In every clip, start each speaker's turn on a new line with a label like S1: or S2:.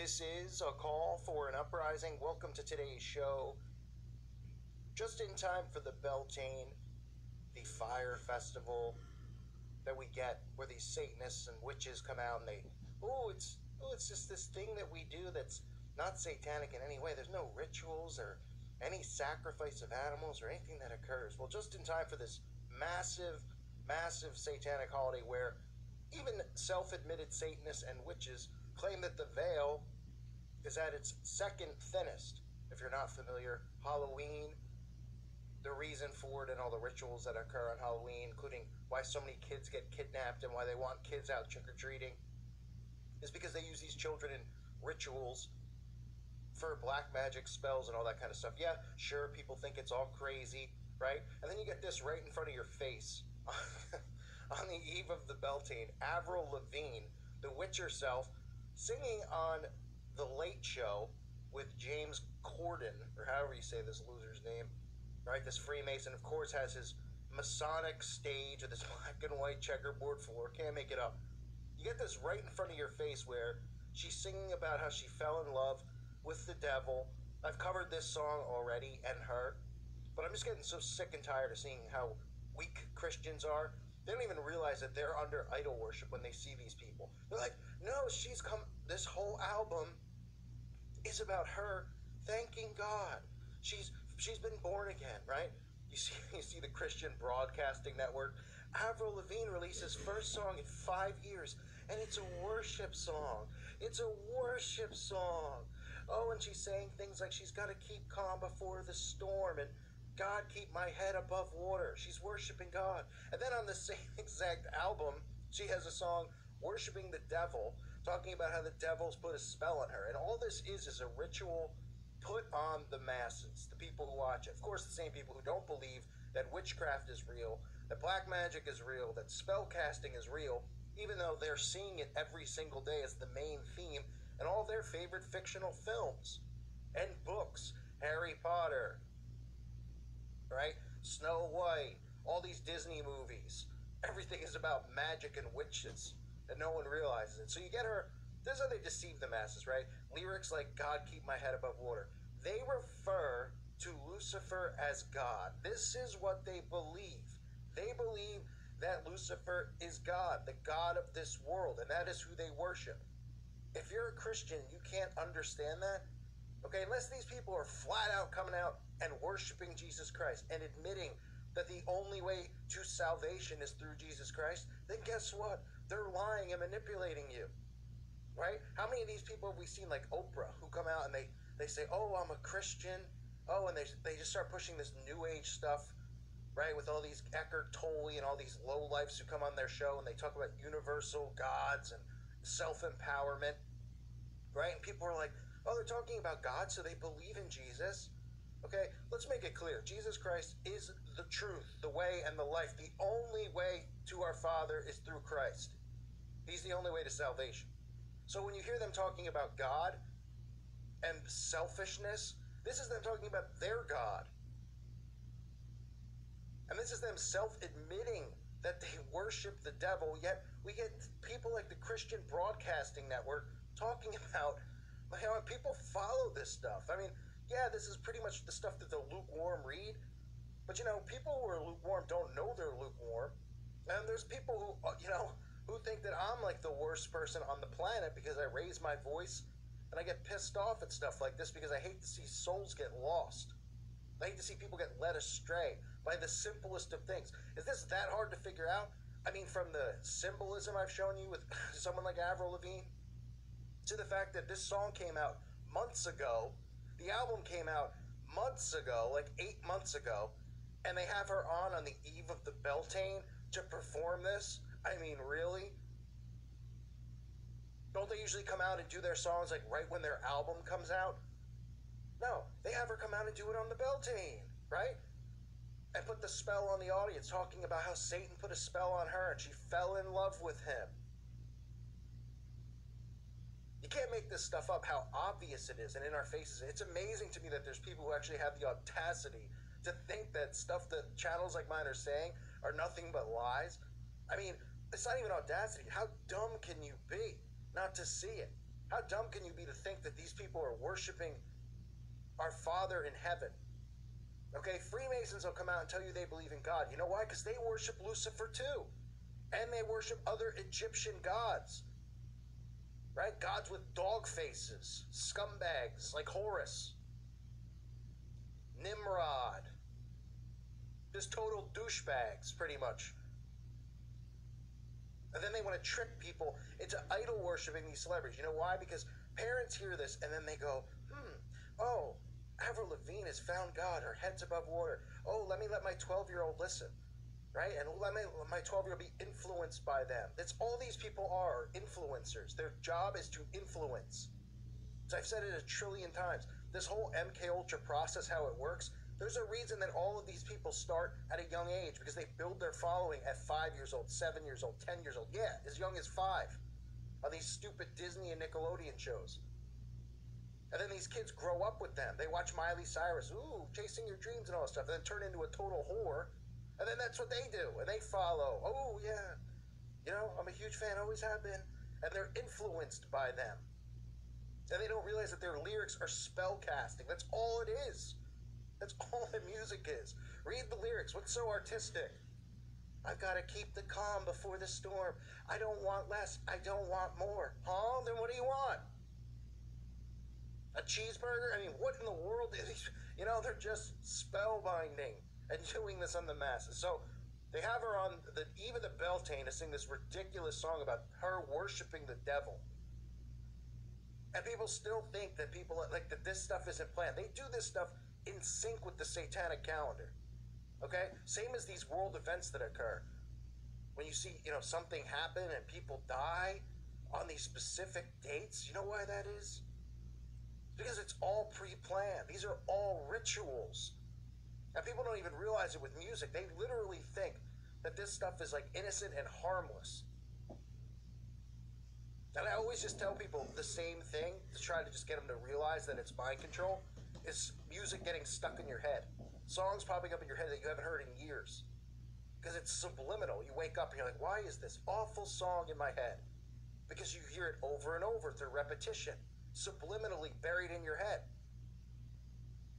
S1: This is a call for an uprising. Welcome to today's show. Just in time for the Beltane, the fire festival that we get where these Satanists and witches come out and it's just this thing that we do that's not satanic in any way. There's no rituals or any sacrifice of animals or anything that occurs. Well, just in time for this massive satanic holiday where even self-admitted Satanists and witches claim that the veil is at its second thinnest. If you're not familiar, Halloween, the reason for it and all the rituals that occur on Halloween, including why so many kids get kidnapped and why they want kids out trick-or-treating, is because they use these children in rituals for black magic spells and all that kind of stuff. Yeah, sure, people think it's all crazy, right? And then you get this right in front of your face. On the eve of the Beltane, Avril Lavigne, the witch herself, singing on The Late Show with James Corden, or however you say this loser's name, right? This Freemason, of course, has his Masonic stage with this black and white checkerboard floor. Can't make it up. You get this right in front of your face where she's singing about how she fell in love with the devil. I've covered this song already and her, but I'm just getting so sick and tired of seeing how weak Christians are. They don't even realize that they're under idol worship when they see these people. They're like, no, this whole album is about her thanking God. She's been born again, right? You see the Christian Broadcasting Network. Avril Lavigne released his first song in 5 years, and it's a worship song. It's a worship song. Oh, and she's saying things like she's got to keep calm before the storm, and God, keep my head above water. She's worshiping God. And then on the same exact album, she has a song worshiping the devil, talking about how the devil's put a spell on her. And all this is a ritual put on the masses, the people who watch it. Of course, the same people who don't believe that witchcraft is real, that black magic is real, that spell casting is real, even though they're seeing it every single day as the main theme in all their favorite fictional films and books. Harry Potter, right? Snow White, all these Disney movies. Everything is about magic and witches, and no one realizes it. So you get her, this is how they deceive the masses, right? Lyrics like, God, keep my head above water. They refer to Lucifer as God. This is what they believe. They believe that Lucifer is God, the God of this world, and that is who they worship. If you're a Christian, you can't understand that. Okay, unless these people are flat out coming out and worshiping Jesus Christ and admitting that the only way to salvation is through Jesus Christ, then guess what? They're lying and manipulating you, right? How many of these people have we seen, like Oprah, who come out and they say, oh, I'm a Christian. Oh, and they just start pushing this new age stuff, right? With all these Eckhart Tolle and all these lowlifes who come on their show and they talk about universal gods and self-empowerment, right? And people are like, oh, they're talking about God, so they believe in Jesus. Okay, let's make it clear. Jesus Christ is the truth, the way, and the life. The only way to our Father is through Christ. He's the only way to salvation. So when you hear them talking about God and selfishness, this is them talking about their God. And this is them self-admitting that they worship the devil, yet we get people like the Christian Broadcasting Network talking about how people follow this stuff. I mean, yeah, this is pretty much the stuff that the lukewarm read, but people who are lukewarm don't know they're lukewarm. And there's people who, who think that I'm like the worst person on the planet because I raise my voice and I get pissed off at stuff like this because I hate to see souls get lost. I hate to see people get led astray by the simplest of things. Is this that hard to figure out? I mean, from the symbolism I've shown you with someone like Avril Lavigne, to the fact that this song came out months ago, the album came out months ago, like 8 months ago, and they have her on the eve of the Beltane to perform this? I mean, really? Don't they usually come out and do their songs like right when their album comes out? No, they have her come out and do it on the Beltane, right? And put the spell on the audience, talking about how Satan put a spell on her and she fell in love with him. You can't make this stuff up, how obvious it is and in our faces. It's amazing to me that there's people who actually have the audacity to think that stuff that channels like mine are saying are nothing but lies. I mean, it's not even audacity. How dumb can you be not to see it? How dumb can you be to think that these people are worshiping our Father in heaven? Okay, Freemasons will come out and tell you they believe in God. You know why? Because they worship Lucifer too. And they worship other Egyptian gods. Right? Gods with dog faces. Scumbags like Horus. Nimrod. Just total douchebags, pretty much. And then they want to trick people into idol worshiping these celebrities. You know why? Because parents hear this and then they go, oh, Avril Lavigne has found God. Her head's above water. Oh, let my 12-year-old listen. Right? And let my 12-year-old be influenced by them. That's all these people are, influencers. Their job is to influence. So I've said it a trillion times. This whole MK Ultra process, how it works, there's a reason that all of these people start at a young age, because they build their following at 5 years old, 7 years old, 10 years old. Yeah, as young as 5 on these stupid Disney and Nickelodeon shows. And then these kids grow up with them. They watch Miley Cyrus, ooh, chasing your dreams and all that stuff, and then turn into a total whore. And then that's what they do, and they follow. Oh, yeah, you know, I'm a huge fan, always have been. And they're influenced by them. And they don't realize that their lyrics are spell casting. That's all it is. That's all that music is. Read the lyrics. What's so artistic? I've got to keep the calm before the storm. I don't want less. I don't want more. Huh? Then what do you want? A cheeseburger? I mean, what in the world is these? You know, they're just spellbinding and doing this on the masses. So they have her on the eve of the Beltane to sing this ridiculous song about her worshiping the devil. And people still think that that this stuff isn't planned. They do this stuff in sync with the Satanic calendar. Okay? Same as these world events that occur. When you see, something happen and people die on these specific dates, you know why that is? Because it's all pre-planned. These are all rituals. And people don't even realize it with music. They literally think that this stuff is like innocent and harmless. And I always just tell people the same thing to try to just get them to realize that it's mind control. Is music getting stuck in your head. Songs popping up in your head that you haven't heard in years. Because it's subliminal. You wake up and you're like, why is this awful song in my head? Because you hear it over and over through repetition. Subliminally buried in your head.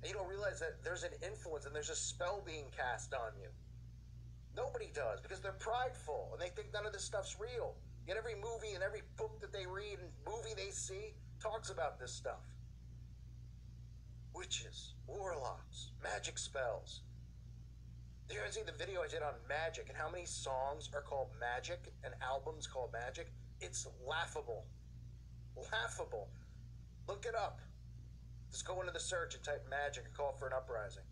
S1: And you don't realize that there's an influence and there's a spell being cast on you. Nobody does, because they're prideful and they think none of this stuff's real. Yet every movie and every book that they read and movie they see talks about this stuff. Witches, warlocks, magic spells. You guys see the video I did on magic and how many songs are called magic and albums called magic? It's laughable. Laughable. Look it up. Just go into the search and type magic and call for an uprising.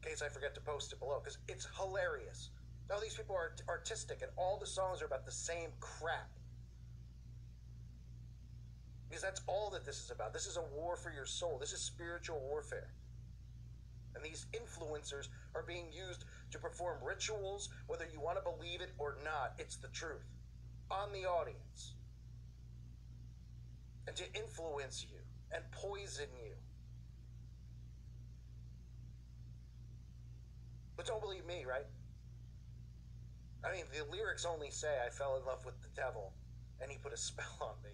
S1: In case I forget to post it below, because it's hilarious. Now these people are artistic and all the songs are about the same crap. Because that's all that this is about. This is a war for your soul. This is spiritual warfare. And these influencers are being used to perform rituals, whether you want to believe it or not, it's the truth, on the audience. And to influence you and poison you. But don't believe me, right? I mean, the lyrics only say, I fell in love with the devil, and he put a spell on me.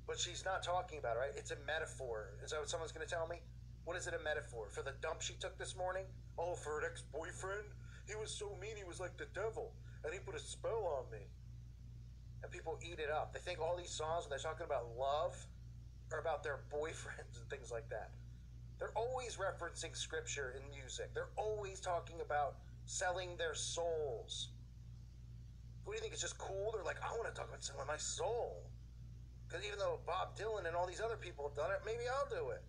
S1: But she's not talking about it, right? It's a metaphor. Is that what someone's going to tell me? What is it a metaphor? For the dump she took this morning? Oh, for an ex-boyfriend? He was so mean, he was like the devil, and he put a spell on me. And people eat it up. They think all these songs, when they're talking about love, are about their boyfriends and things like that. They're always referencing scripture in music. They're always talking about selling their souls. What do you think? It's just cool? They're like, I want to talk about selling my soul. Because even though Bob Dylan and all these other people have done it, maybe I'll do it.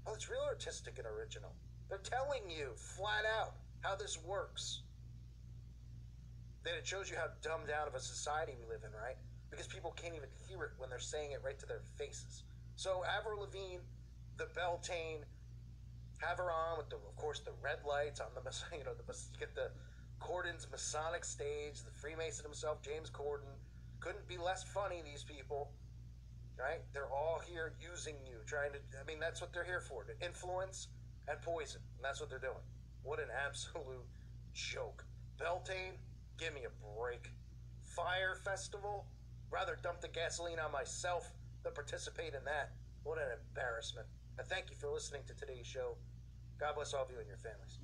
S1: Well, it's real artistic and original. They're telling you flat out how this works. Then it shows you how dumbed down of a society we live in, right? Because people can't even hear it when they're saying it right to their faces. So Avril Lavigne, the Beltane, have her on with, of course, the red lights on the, you get the Corden's Masonic stage, the Freemason himself, James Corden. Couldn't be less funny, these people, right? They're all here using you, trying to, that's what they're here for, to influence and poison. And that's what they're doing. What an absolute joke. Beltane, give me a break. Fire Festival? rather dump the gasoline on myself than participate in that. What an embarrassment. I thank you for listening to today's show. God bless all of you and your families.